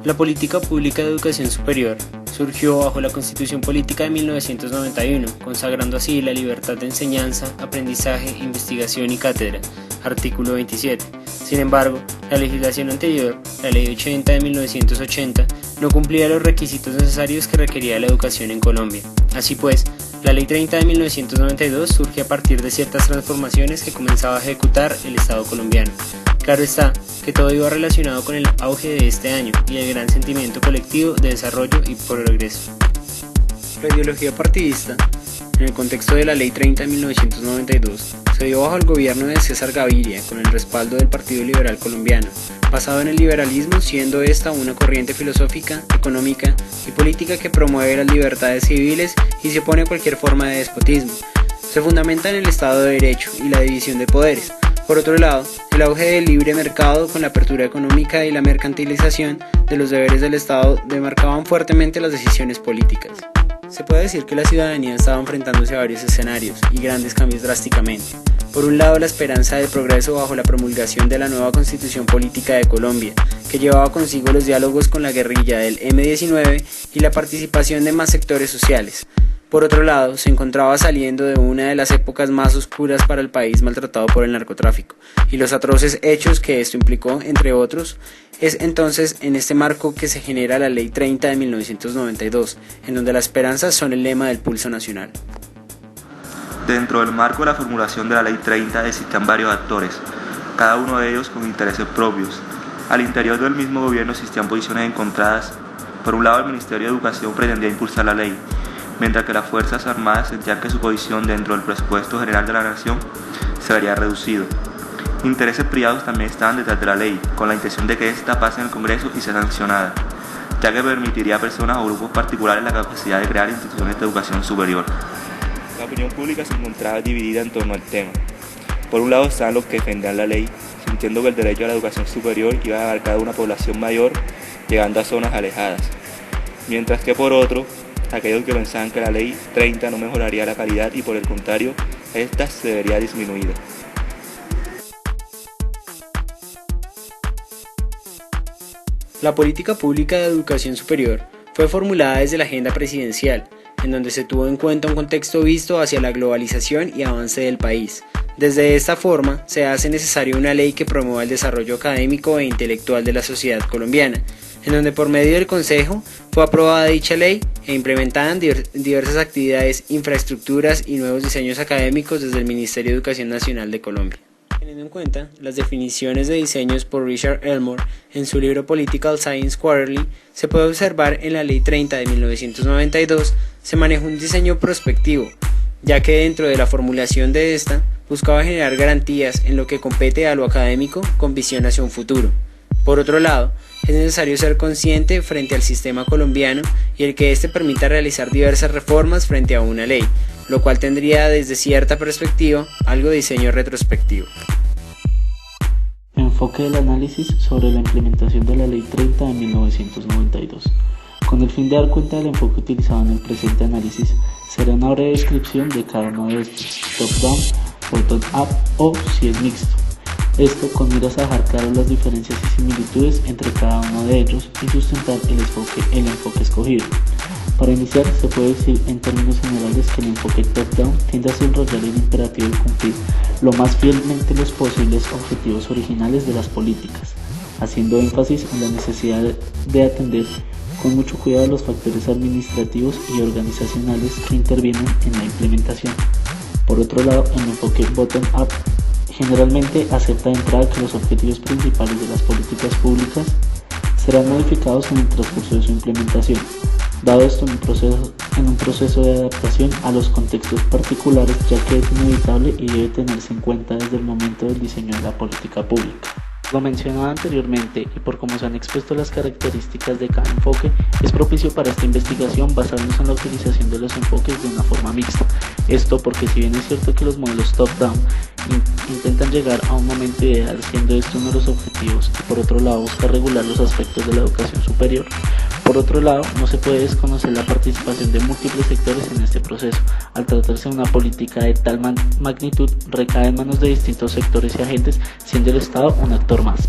La política pública de educación superior surgió bajo la Constitución Política de 1991, consagrando así la libertad de enseñanza, aprendizaje, investigación y cátedra, artículo 27. Sin embargo, la legislación anterior, la Ley 80 de 1980, no cumplía los requisitos necesarios que requería la educación en Colombia. Así pues, la Ley 30 de 1992 surge a partir de ciertas transformaciones que comenzaba a ejecutar el Estado colombiano. Claro está que todo iba relacionado con el auge de este año y el gran sentimiento colectivo de desarrollo y progreso. La ideología partidista, en el contexto de la Ley 30 de 1992, se dio bajo el gobierno de César Gaviria con el respaldo del Partido Liberal Colombiano, basado en el liberalismo, siendo esta una corriente filosófica, económica y política que promueve las libertades civiles y se opone a cualquier forma de despotismo. Se fundamenta en el Estado de Derecho y la división de poderes. Por otro lado, el auge del libre mercado con la apertura económica y la mercantilización de los deberes del Estado demarcaban fuertemente las decisiones políticas. Se puede decir que la ciudadanía estaba enfrentándose a varios escenarios y grandes cambios drásticamente. Por un lado, la esperanza de progreso bajo la promulgación de la nueva Constitución Política de Colombia, que llevaba consigo los diálogos con la guerrilla del M-19 y la participación de más sectores sociales. Por otro lado, se encontraba saliendo de una de las épocas más oscuras para el país maltratado por el narcotráfico y los atroces hechos que esto implicó, entre otros. Es entonces en este marco que se genera la Ley 30 de 1992, en donde las esperanzas son el lema del pulso nacional. Dentro del marco de la formulación de la Ley 30 existían varios actores, cada uno de ellos con intereses propios. Al interior del mismo gobierno existían posiciones encontradas. Por un lado, el Ministerio de Educación pretendía impulsar la ley, mientras que las Fuerzas Armadas sentían que su posición dentro del presupuesto general de la nación se vería reducido. Intereses privados también estaban detrás de la ley, con la intención de que ésta pase en el Congreso y sea sancionada, ya que permitiría a personas o grupos particulares la capacidad de crear instituciones de educación superior. La opinión pública se encontraba dividida en torno al tema. Por un lado estaban los que defendían la ley, sintiendo que el derecho a la educación superior iba a abarcar a una población mayor, llegando a zonas alejadas, mientras que por otro, aquellos que pensaban que la Ley 30 no mejoraría la calidad y por el contrario, esta se vería disminuida. La política pública de educación superior fue formulada desde la agenda presidencial, en donde se tuvo en cuenta un contexto visto hacia la globalización y avance del país. Desde esta forma, se hace necesaria una ley que promueva el desarrollo académico e intelectual de la sociedad colombiana, en donde por medio del Consejo fue aprobada dicha ley e implementada en diversas actividades, infraestructuras y nuevos diseños académicos desde el Ministerio de Educación Nacional de Colombia. Teniendo en cuenta las definiciones de diseños por Richard Elmore en su libro Political Science Quarterly, se puede observar en la Ley 30 de 1992 se manejó un diseño prospectivo, ya que dentro de la formulación de esta buscaba generar garantías en lo que compete a lo académico con visión hacia un futuro. Por otro lado, es necesario ser consciente frente al sistema colombiano y el que éste permita realizar diversas reformas frente a una ley, lo cual tendría desde cierta perspectiva algo de diseño retrospectivo. Enfoque del análisis sobre la implementación de la Ley 30 de 1992. Con el fin de dar cuenta del enfoque utilizado en el presente análisis, será una breve descripción de cada uno de estos, top-down, bottom-up o si es mixto. Esto con miras a dejar claras las diferencias y similitudes entre cada uno de ellos y sustentar el enfoque escogido. Para iniciar, se puede decir en términos generales que el enfoque top-down tiende a subrayar el imperativo de cumplir lo más fielmente los posibles objetivos originales de las políticas, haciendo énfasis en la necesidad de atender con mucho cuidado los factores administrativos y organizacionales que intervienen en la implementación. Por otro lado, el enfoque bottom-up generalmente acepta de entrada que los objetivos principales de las políticas públicas serán modificados en el transcurso de su implementación, dado esto en un proceso de adaptación a los contextos particulares, ya que es inevitable y debe tenerse en cuenta desde el momento del diseño de la política pública. Lo mencionado anteriormente y por cómo se han expuesto las características de cada enfoque, es propicio para esta investigación basarnos en la utilización de los enfoques de una forma mixta. Esto porque si bien es cierto que los modelos top-down intentan llegar a un momento ideal, siendo este uno de los objetivos, y por otro lado buscar regular los aspectos de la educación superior, Por otro lado, no se puede desconocer la participación de múltiples sectores en este proceso. Al tratarse de una política de tal magnitud, recae en manos de distintos sectores y agentes, siendo el Estado un actor más.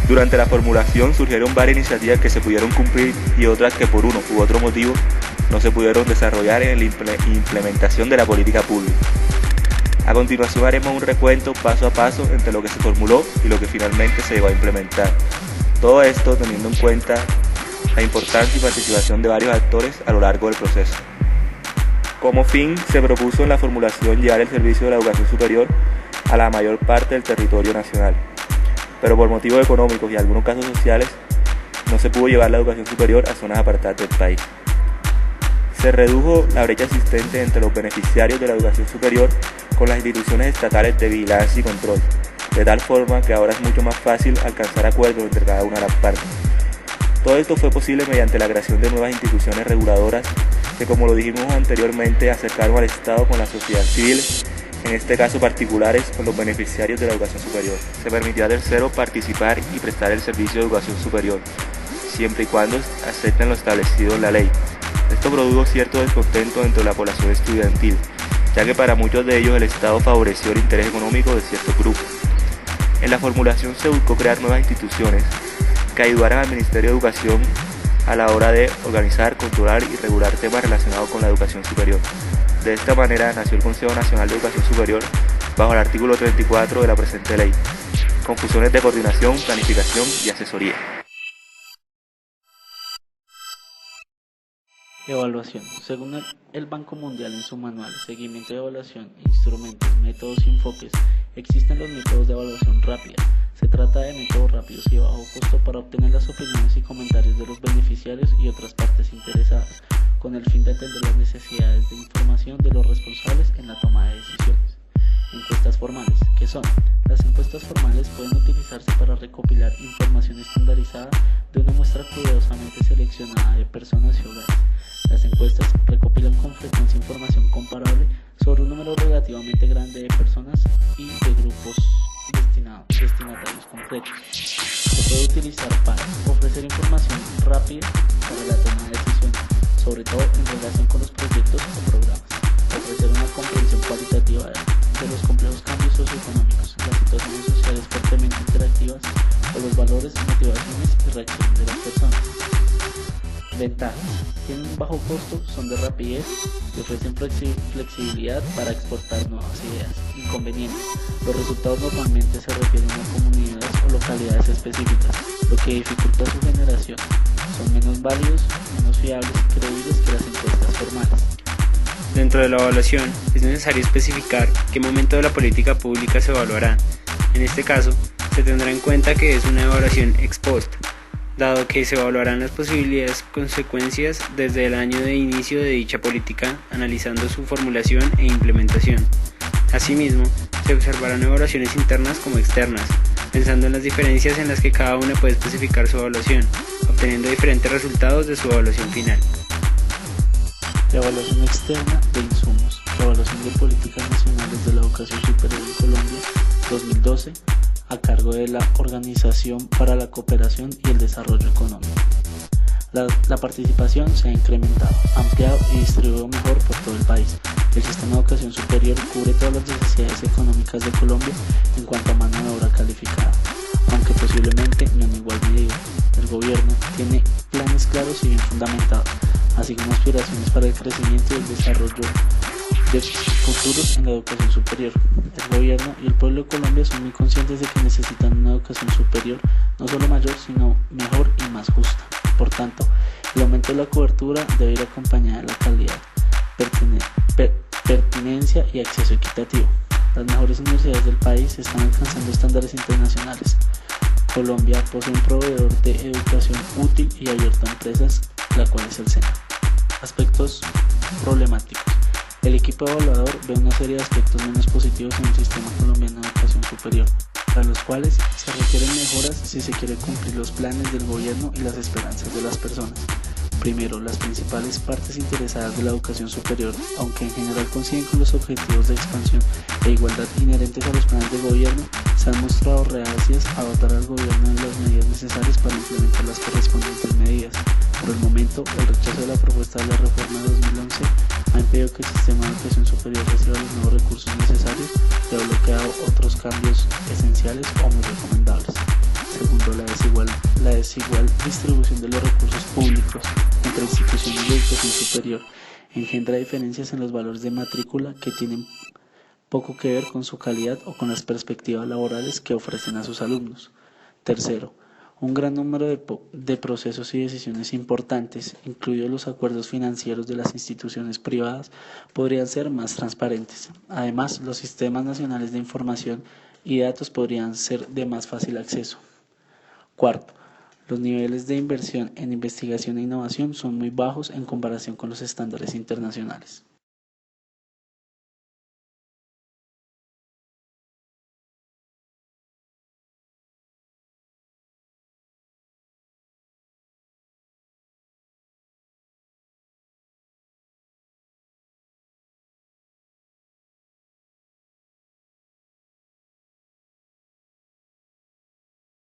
Durante la formulación surgieron varias iniciativas que se pudieron cumplir y otras que por uno u otro motivo no se pudieron desarrollar en la implementación de la política pública. A continuación haremos un recuento paso a paso entre lo que se formuló y lo que finalmente se llegó a implementar. Todo esto teniendo en cuenta la importancia y participación de varios actores a lo largo del proceso. Como fin, se propuso en la formulación llevar el servicio de la educación superior a la mayor parte del territorio nacional, pero por motivos económicos y algunos casos sociales, no se pudo llevar la educación superior a zonas apartadas del país. Se redujo la brecha existente entre los beneficiarios de la educación superior con las instituciones estatales de vigilancia y control, de tal forma que ahora es mucho más fácil alcanzar acuerdos entre cada una de las partes. Todo esto fue posible mediante la creación de nuevas instituciones reguladoras que, como lo dijimos anteriormente, acercaron al Estado con la sociedad civil, en este caso particulares con los beneficiarios de la educación superior. Se permitió a terceros participar y prestar el servicio de educación superior, siempre y cuando acepten lo establecido en la ley. Esto produjo cierto descontento dentro de la población estudiantil, ya que para muchos de ellos el Estado favoreció el interés económico de ciertos grupos. En la formulación se buscó crear nuevas instituciones que ayudaran al Ministerio de Educación a la hora de organizar, controlar y regular temas relacionados con la educación superior. De esta manera nació el Consejo Nacional de Educación Superior bajo el artículo 34 de la presente ley, con funciones de coordinación, planificación y asesoría. Evaluación. Según el Banco Mundial en su manual Seguimiento de Evaluación, Instrumentos, Métodos y Enfoques, existen los métodos de evaluación rápida. Se trata de métodos rápidos y de bajo costo para obtener las opiniones y comentarios de los beneficiarios y otras partes interesadas, con el fin de atender las necesidades de información de los responsables en la toma de decisiones. Encuestas formales, ¿qué son? Las encuestas formales pueden utilizarse para recopilar información estandarizada de una muestra cuidadosamente seleccionada de personas y hogares. Las encuestas recopilan con frecuencia información comparable sobre un número relativamente grande de personas y de grupos destinatarios concretos. Se puede utilizar para ofrecer información rápida para la toma de decisiones, sobre todo en relación con los proyectos o programas, ofrecer una comprensión cualitativa de los complejos cambios socioeconómicos, las situaciones sociales fuertemente interactivas o los valores, motivaciones y reacciones de las personas. Ventajas. Tienen un bajo costo, son de rapidez y ofrecen flexibilidad para exportar nuevas ideas. Inconvenientes. Los resultados normalmente se refieren a comunidades o localidades específicas, lo que dificulta su generación. Son menos válidos, menos fiables y creíbles que las encuestas formales. Dentro de la evaluación, es necesario especificar qué momento de la política pública se evaluará. En este caso, se tendrá en cuenta que es una evaluación ex post, dado que se evaluarán las posibles consecuencias desde el año de inicio de dicha política, analizando su formulación e implementación. Asimismo, se observarán evaluaciones internas como externas, pensando en las diferencias en las que cada una puede especificar su evaluación, obteniendo diferentes resultados de su evaluación final. Evaluación externa de insumos. Evaluación de políticas nacionales de la educación superior en Colombia 2012, a cargo de la Organización para la Cooperación y el Desarrollo Económico. La participación se ha incrementado, ampliado y distribuido mejor por todo el país. El sistema de educación superior cubre todas las necesidades económicas de Colombia en cuanto a mano de obra calificada, aunque posiblemente no en igual medida. El gobierno tiene planes claros y bien fundamentados, así como aspiraciones para el crecimiento y el desarrollo de futuros en la educación superior. El gobierno y el pueblo de Colombia son muy conscientes de que necesitan una educación superior no solo mayor, sino mejor y más justa. Por tanto, el aumento de la cobertura debe ir acompañada de la calidad, pertinencia y acceso equitativo. Las mejores universidades del país están alcanzando estándares internacionales. Colombia posee un proveedor de educación útil y abierto a empresas, la cual es el SENA. Aspectos problemáticos. El equipo evaluador ve una serie de aspectos menos positivos en el sistema colombiano de educación superior, para los cuales se requieren mejoras si se quiere cumplir los planes del gobierno y las esperanzas de las personas. Primero, las principales partes interesadas de la educación superior, aunque en general coinciden con los objetivos de expansión e igualdad inherentes a los planes de gobierno, se han mostrado reacias a dotar al gobierno de las medidas necesarias para implementar las correspondientes medidas. Por el momento, el rechazo de la propuesta de la reforma de 2011 ha impedido que el sistema de educación superior reciba los nuevos recursos necesarios y ha bloqueado otros cambios esenciales o muy recomendables. Segundo, la desigual distribución de los recursos públicos entre instituciones de educación superior engendra diferencias en los valores de matrícula que tienen poco que ver con su calidad o con las perspectivas laborales que ofrecen a sus alumnos. Tercero, un gran número de procesos y decisiones importantes, incluidos los acuerdos financieros de las instituciones privadas, podrían ser más transparentes. Además, los sistemas nacionales de información y datos podrían ser de más fácil acceso. Cuarto, los niveles de inversión en investigación e innovación son muy bajos en comparación con los estándares internacionales.